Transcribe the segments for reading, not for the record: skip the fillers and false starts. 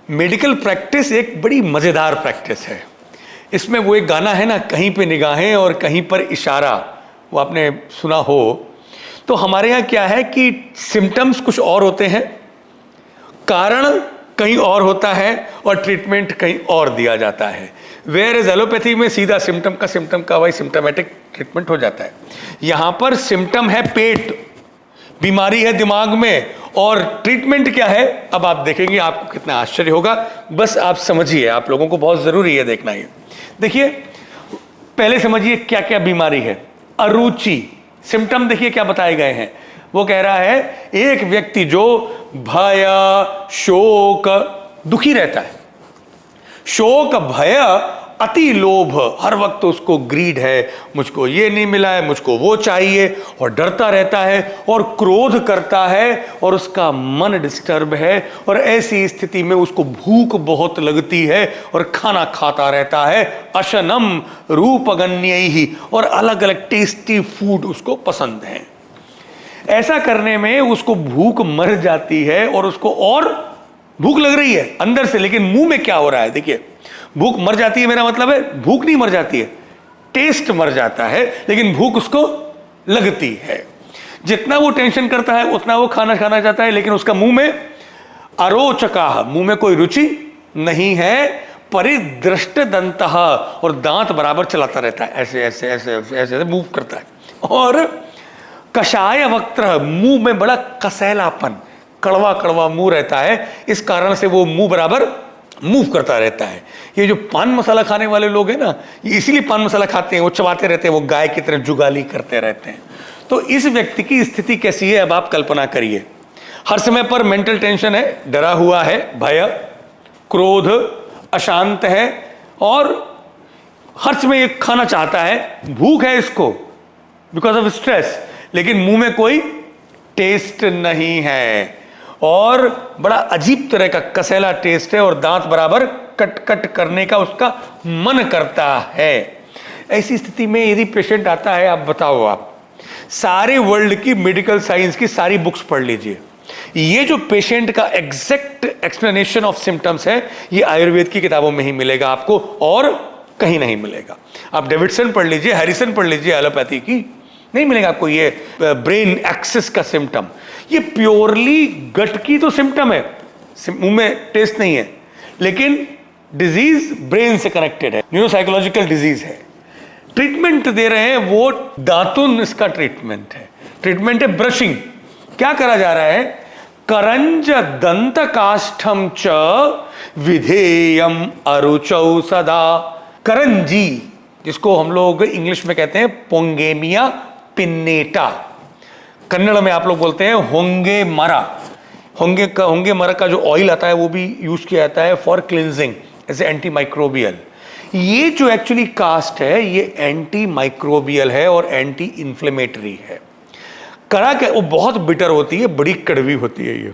Medical practice एक बड़ी मज़ेदार प्रैक्टिस है। इसमें वो एक गाना है ना, कहीं पे निगाहें और कहीं पर इशारा, वो आपने सुना हो। तो हमारे यहाँ क्या है कि सिम्टम्स कुछ और होते हैं, कारण कहीं और होता है और ट्रीटमेंट कहीं और दिया जाता है। वेयर इज एलोपैथी में सीधा सिम्टम का वही सिम्टोमेटिक ट्रीटमेंट हो जाता है। यहाँ पर सिम्टम है पेट, बीमारी है दिमाग में, और ट्रीटमेंट क्या है अब आप देखेंगे, आपको कितना आश्चर्य होगा। बस आप समझिए, आप लोगों को बहुत ज़रूरी है देखना। ये देखिए, पहले समझिए क्या क्या बीमारी है। अरुचि, सिम्टम देखिए क्या बताए गए हैं। वो कह रहा है एक व्यक्ति जो भय शोक, दुखी रहता है, शोक भय अति लोभ, हर वक्त उसको ग्रीड है, मुझको ये नहीं मिला है, मुझको वो चाहिए, और डरता रहता है और क्रोध करता है और उसका मन डिस्टर्ब है, और ऐसी स्थिति में उसको भूख बहुत लगती है और खाना खाता रहता है। अशनम रूपगण्यैहि, और अलग अलग टेस्टी फूड उसको पसंद है। ऐसा करने में उसको भूख मर जाती है और उसको और भूख लग रही है अंदर से, लेकिन मुंह में क्या हो रहा है देखिए। भूख मर जाती है, मेरा मतलब है भूख नहीं मर जाती है, टेस्ट मर जाता है, लेकिन भूख उसको लगती है। जितना वो टेंशन करता है उतना वो खाना खाना चाहता है, लेकिन उसका मुंह में अरोचकाह, मुंह में कोई रुचि नहीं है। परिदृष्ट दंतः, और दांत बराबर चलाता रहता है, ऐसे ऐसे ऐसे ऐसे ऐसे मूव करता है। और कषाय वक्त्र, मुंह में बड़ा कसैलापन, कड़वा कड़वा मुंह रहता है, इस कारण से वो मुंह बराबर मूव करता रहता है। ये जो पान मसाला खाने वाले लोग हैं ना, ये इसीलिए पान मसाला खाते हैं, वो चबाते रहते हैं, वो गाय की तरह जुगाली करते रहते हैं। तो इस व्यक्ति की स्थिति कैसी है अब आप कल्पना करिए। हर समय पर मेंटल टेंशन है, डरा हुआ है, भय, क्रोध, अशांत है, और हर समय ये खाना चाहता है, भूख है इसको बिकॉज ऑफ स्ट्रेस, लेकिन मुंह में कोई टेस्ट नहीं है, और बड़ा अजीब तरह का कसैला टेस्ट है, और दांत बराबर कट कट करने का उसका मन करता है। ऐसी स्थिति में यदि पेशेंट आता है, आप बताओ, आप सारे वर्ल्ड की मेडिकल साइंस की सारी बुक्स पढ़ लीजिए, ये जो पेशेंट का एग्जैक्ट एक्सप्लेनेशन ऑफ सिम्टम्स है, ये आयुर्वेद की किताबों में ही मिलेगा आपको, और कहीं नहीं मिलेगा। आप डेविडसन पढ़ लीजिए, हैरिसन पढ़ लीजिए, एलोपैथी की नहीं मिलेगा आपको ये ब्रेन एक्सिस का सिम्टम। ये प्योरली गट की तो सिम्टम है, मुंह में टेस्ट नहीं है, लेकिन डिजीज ब्रेन से कनेक्टेड है, न्यूरोसाइकोलॉजिकल डिजीज है। ट्रीटमेंट दे रहे हैं वो दातुन, इसका ट्रीटमेंट है। ट्रीटमेंट है ब्रशिंग। क्या करा जा रहा है? करंज दंत काष्ठम च विधेयम अरुचौ सदा। करंजी, जिसको हम लोग इंग्लिश में कहते हैं पोंगेमिया पिन्नेटा, कन्नड़ में आप लोग बोलते हैं होंगे मरा। होंगे मरा का जो ऑयल आता है वो भी यूज किया जाता है for cleansing, as a anti microbial. ये जो एक्चुअली कास्ट है, ये एंटी माइक्रोबियल है और एंटी इन्फ्लेमेटरी है। कड़ा क्या, वो बहुत बिटर होती है, बड़ी कड़वी होती है। ये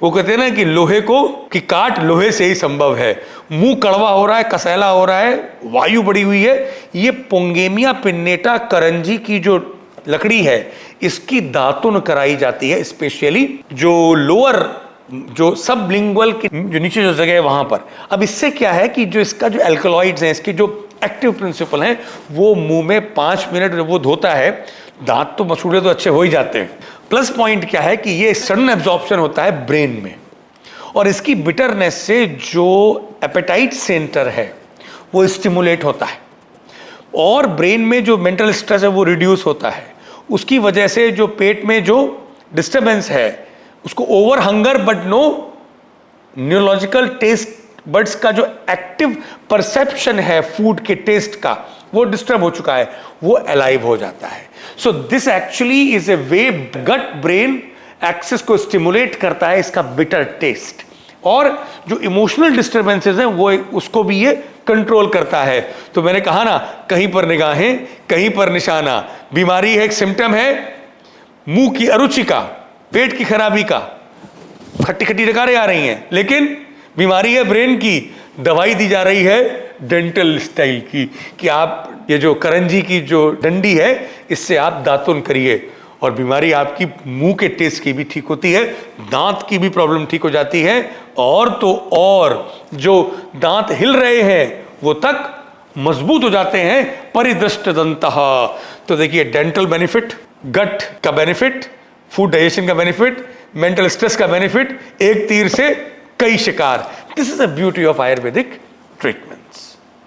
वो कहते हैं ना कि लोहे को कि काट लोहे से ही संभव है। मुंह कड़वा हो रहा है, कसैला हो रहा है, वायु बढ़ी हुई है, ये पोंगेमिया पिन्नेटा करंजी की जो लकड़ी है, इसकी दातुन कराई जाती है, स्पेशली जो लोअर, जो सबलिंगुअल की जो नीचे जो जगह है वहां पर। अब इससे क्या है कि जो इसका जो एल्कलॉइड्स हैं, इसके जो एक्टिव प्रिंसिपल हैं, वो मुंह में 5 मिनट जब वो धोता है, दांत तो मसूड़े तो अच्छे हो ही जाते हैं। प्लस पॉइंट क्या है कि ये सडन एब्जॉर्प्शन होता है ब्रेन में, और इसकी बिटरनेस से जो एपेटाइट सेंटर है वो स्टिमुलेट होता है, और ब्रेन में जो मेंटल स्ट्रेस है वो रिड्यूस होता है। उसकी वजह से जो पेट में जो डिस्टर्बेंस है, उसको over hunger but no neurological taste buds का जो एक्टिव परसेप्शन है फूड के टेस्ट का, वो डिस्टर्ब हो चुका है, वो अलाइव हो जाता है। So this actually is a way gut brain axis को स्टिमुलेट करता है, इसका बिटर टेस्ट, और जो इमोशनल डिस्टर्बेंसेस हैं वो उसको भी ये कंट्रोल करता है। तो मैंने कहा ना, कहीं पर निगाहें कहीं पर निशाना। बीमारी है, एक सिम्टम है मुंह की अरुचि का, पेट की खराबी का, खट्टी खट्टी डकारें आ रही हैं, लेकिन बीमारी है ब्रेन की, दवाई दी जा रही है डेंटल स्टाइल की, कि आप ये जो करंजी की जो डंडी है, इससे आप दातुन करिए और बीमारी आपकी मुंह के टेस्ट की भी ठीक होती है, दांत की भी प्रॉब्लम ठीक हो जाती है, और तो और जो दांत हिल रहे हैं वो तक मजबूत हो जाते हैं। परिदृष्ट दंतः, तो देखिए डेंटल बेनिफिट, गट का बेनिफिट, फूड डाइजेशन का बेनिफिट, मेंटल स्ट्रेस का बेनिफिट, एक तीर से कई शिकार। This is the beauty of Ayurvedic treatments.